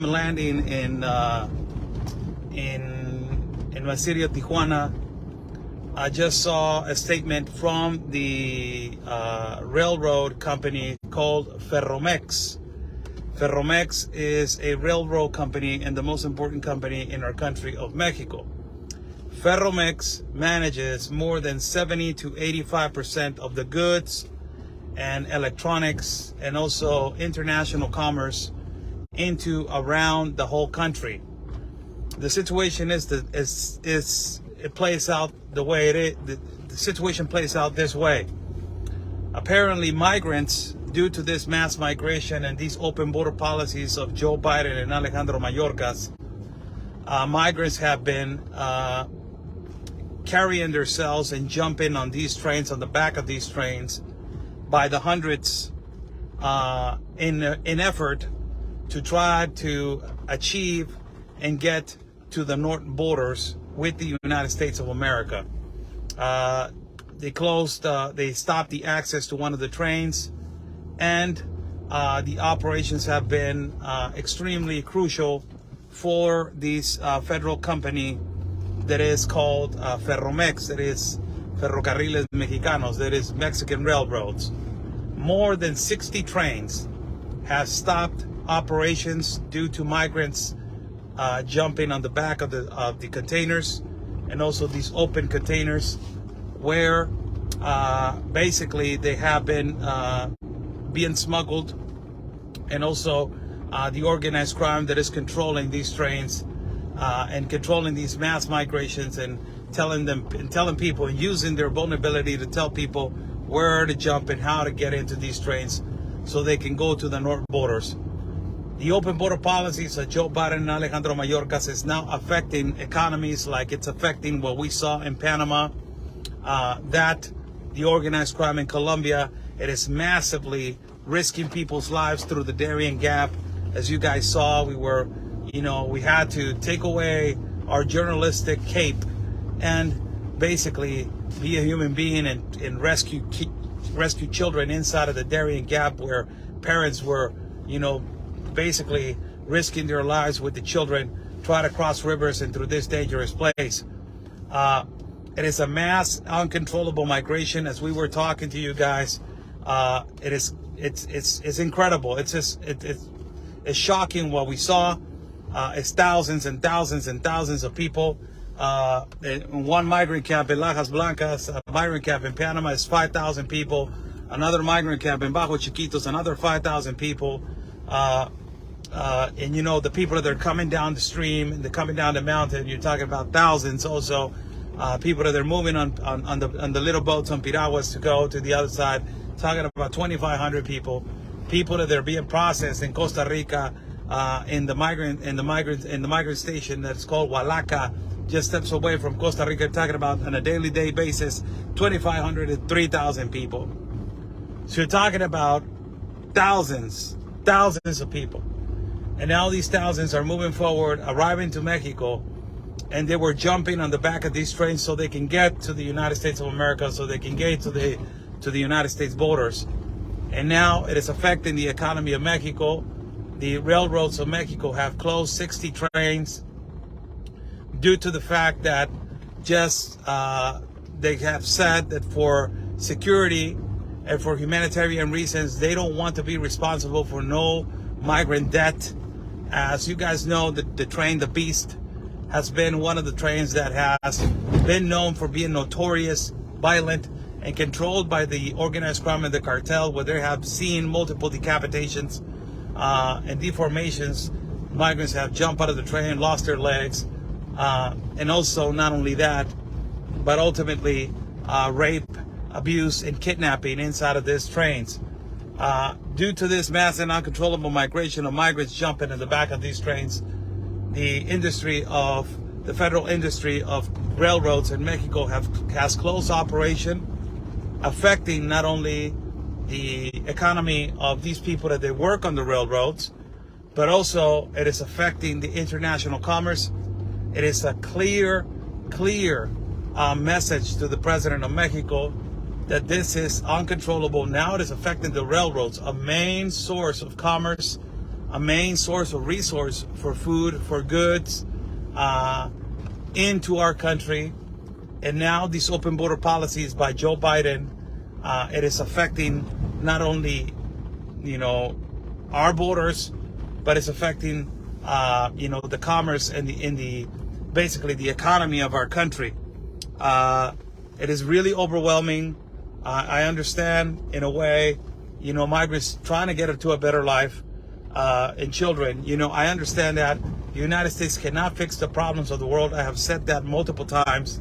landing in my city of Tijuana, I just saw a statement from the railroad company called Ferromex. Ferromex is a railroad company and the most important company in our country of Mexico. Ferromex manages more than 70 to 85% of the goods and electronics and also international commerce into around the whole country. The situation is that it plays out the way it is. The situation plays out this way. Apparently, migrants, due to this mass migration and these open border policies of Joe Biden and Alejandro Mayorkas, migrants have been carrying themselves and jumping on these trains, on the back of these trains, by the hundreds, in effort to try to achieve and get to the northern borders with the United States of America. They stopped the access to one of the trains, and the operations have been extremely crucial for this federal company that is called Ferromex, that is Ferrocarriles Mexicanos, that is Mexican Railroads. More than 60 trains have stopped operations due to migrants jumping on the back of the containers, and also these open containers where basically they have been being smuggled, and also the organized crime that is controlling these trains and controlling these mass migrations and telling people and using their vulnerability to tell people where to jump and how to get into these trains so they can go to the north borders. The open border policies of Joe Biden and Alejandro Mayorkas is now affecting economies like it's affecting what we saw in Panama, that the organized crime in Colombia. It is massively risking people's lives through the Darien Gap. As you guys saw, we had to take away our journalistic cape and basically be a human being and rescue children inside of the Darien Gap, where parents were, basically risking their lives with the children, try to cross rivers and through this dangerous place. It is a mass, uncontrollable migration. As we were talking to you guys, it's incredible. It's shocking what we saw. It's thousands and thousands and thousands of people. In one migrant camp in Lajas Blancas, a migrant camp in Panama is 5,000 people. Another migrant camp in Bajo Chiquitos, another 5,000 people. And the people that are coming down the stream and they're coming down the mountain, you're talking about thousands also. People that are moving on the little boats on piraguas to go to the other side, talking about 2,500 people. People that are being processed in Costa Rica, in the migrant station that's called Hualaca, just steps away from Costa Rica, talking about on a daily basis 2,500 to 3,000 people. So you're talking about thousands of people. And now these thousands are moving forward, arriving to Mexico, and they were jumping on the back of these trains so they can get to the United States of America, so they can get to the United States borders. And now it is affecting the economy of Mexico. The railroads of Mexico have closed 60 trains due to the fact that they have said that for security and for humanitarian reasons, they don't want to be responsible for no migrant death. As you guys know, the train, the Beast, has been one of the trains that has been known for being notorious, violent, and controlled by the organized crime and the cartel, where they have seen multiple decapitations and deformations. Migrants have jumped out of the train, lost their legs, and also not only that, but ultimately rape, abuse, and kidnapping inside of these trains. Due to this mass and uncontrollable migration of migrants jumping in the back of these trains, the federal industry of railroads in Mexico has closed operation, affecting not only the economy of these people that they work on the railroads, but also it is affecting the international commerce. It is a clear message to the president of Mexico that this is uncontrollable. Now it is affecting the railroads, a main source of commerce a main source of resource for food, for goods into our country. And now these open border policies by Joe Biden, it is affecting not only, our borders, but it's affecting, the commerce and basically the economy of our country. It is really overwhelming. I understand in a way, migrants trying to get into a better life, and children. I understand that the United States cannot fix the problems of the world. I have said that multiple times.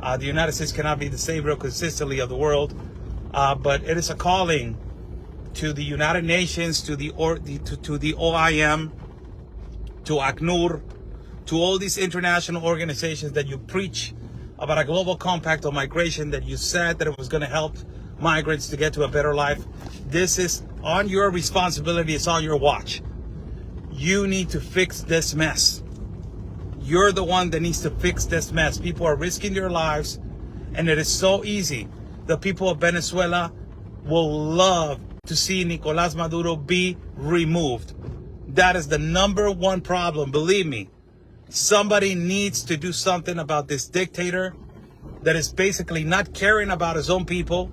The United States cannot be the savior consistently of the world, but it is a calling to the United Nations, to the OIM, to ACNUR, to all these international organizations that you preach about a global compact on migration, that you said that it was going to help migrants to get to a better life. This is on your responsibility. It's on your watch. You need to fix this mess. You're the one that needs to fix this mess. People are risking their lives, and it is so easy. The people of Venezuela will love to see Nicolás Maduro be removed. That is the #1 problem. Believe me, somebody needs to do something about this dictator that is basically not caring about his own people,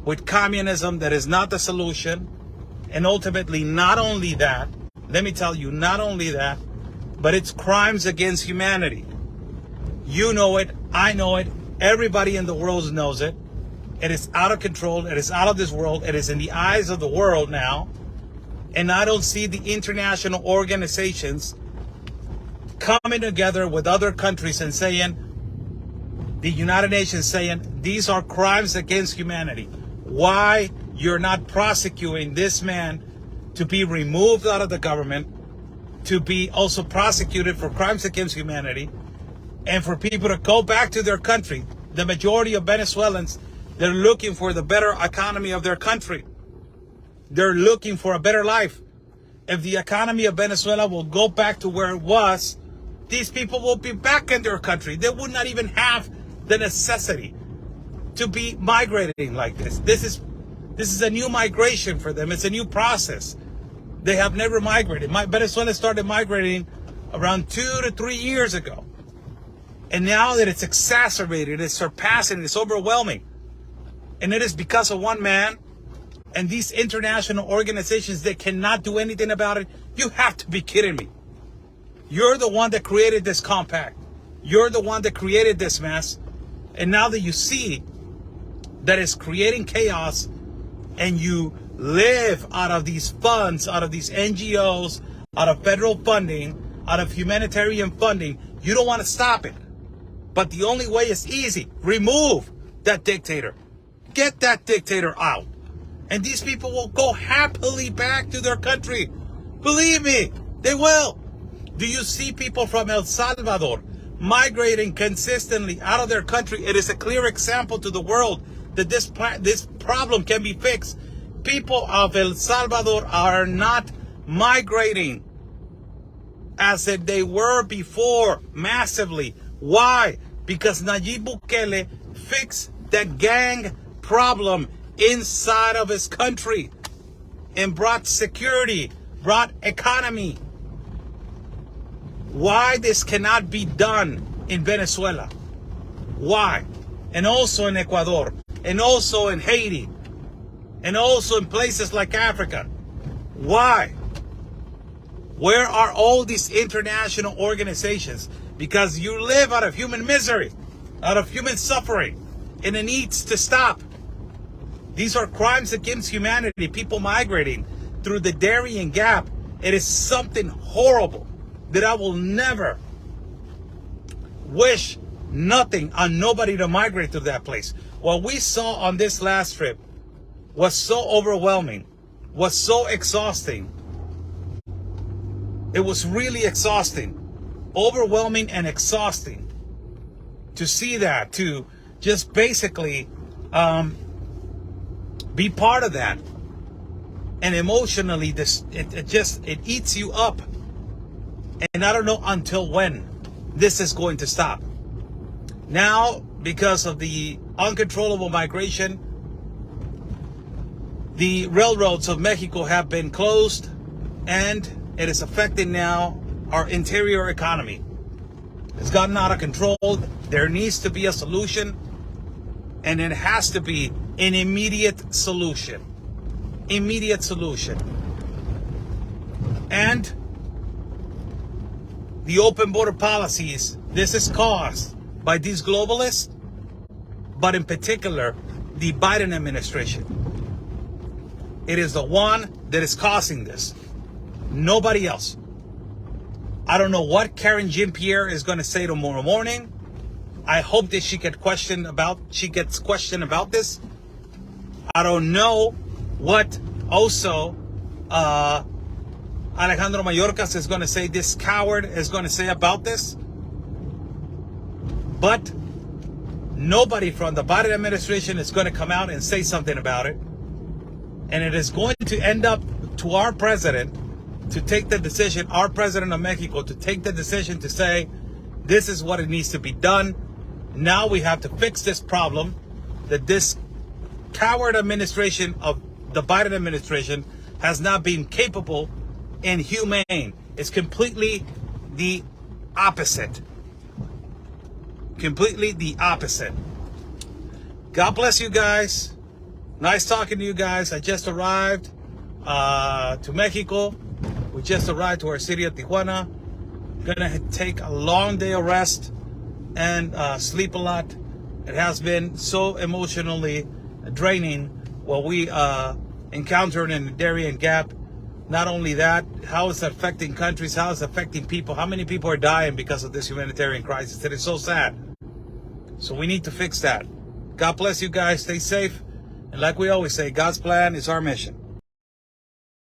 with communism that is not the solution. And ultimately, not only that, let me tell you, not only that, but it's crimes against humanity. You know it, I know it, everybody in the world knows it. It is out of control, it is out of this world, it is in the eyes of the world now. And I don't see the international organizations coming together with other countries and saying, the United Nations saying, these are crimes against humanity. Why you're not prosecuting this man to be removed out of the government, to be also prosecuted for crimes against humanity, and for people to go back to their country. The majority of Venezuelans, they're looking for the better economy of their country. They're looking for a better life. If the economy of Venezuela will go back to where it was, these people will be back in their country. They would not even have the necessity to be migrating like this. This is a new migration for them. It's a new process. They have never migrated. Venezuela started migrating around 2 to 3 years ago. And now that it's exacerbated, it's surpassing, it's overwhelming. And it is because of one man and these international organizations that cannot do anything about it. You have to be kidding me. You're the one that created this compact. You're the one that created this mess. And now that you see that it's creating chaos, and you live out of these funds, out of these NGOs, out of federal funding, out of humanitarian funding, you don't want to stop it. But the only way is easy. Remove that dictator. Get that dictator out. And these people will go happily back to their country. Believe me, they will. Do you see people from El Salvador migrating consistently out of their country? It is a clear example to the world that this problem can be fixed. People of El Salvador are not migrating as if they were before massively. Why? Because Nayib Bukele fixed the gang problem inside of his country and brought security, brought economy. Why this cannot be done in Venezuela? Why? And also in Ecuador, and also in Haiti, and also in places like Africa. Why? Where are all these international organizations? Because you live out of human misery, out of human suffering, and it needs to stop. These are crimes against humanity. People migrating through the Darien Gap. It is something horrible that I will never wish nothing on nobody to migrate to that place. What we saw on this last trip was so overwhelming, was so exhausting. It was really exhausting, overwhelming and exhausting to see that, to just basically be part of that. And emotionally, it eats you up. And I don't know until when this is going to stop. Now, because of the uncontrollable migration, the railroads of Mexico have been closed, and it is affecting now our interior economy. It's gotten out of control. There needs to be a solution, and it has to be an immediate solution. Immediate solution. And the open border policies, this is caused by these globalists, but in particular, the Biden administration. It is the one that is causing this. Nobody else. I don't know what Karen Jean-Pierre is going to say tomorrow morning. I hope that she gets questioned about this. I don't know what also Alejandro Mayorkas is going to say, this coward is going to say about this. But nobody from the Biden administration is going to come out and say something about it. And it is going to end up to our president to take the decision, our president of Mexico, to take the decision to say, this is what it needs to be done. Now we have to fix this problem that this coward administration of the Biden administration has not been capable and humane. It's completely the opposite. Completely the opposite. God bless you guys. Nice talking to you guys. I just arrived to Mexico. We just arrived to our city of Tijuana. Gonna take a long day of rest and sleep a lot. It has been so emotionally draining what we encountered in the Darien Gap. Not only that, how it's affecting countries, how it's affecting people, how many people are dying because of this humanitarian crisis. It is so sad. So we need to fix that. God bless you guys. Stay safe. And like we always say, God's plan is our mission.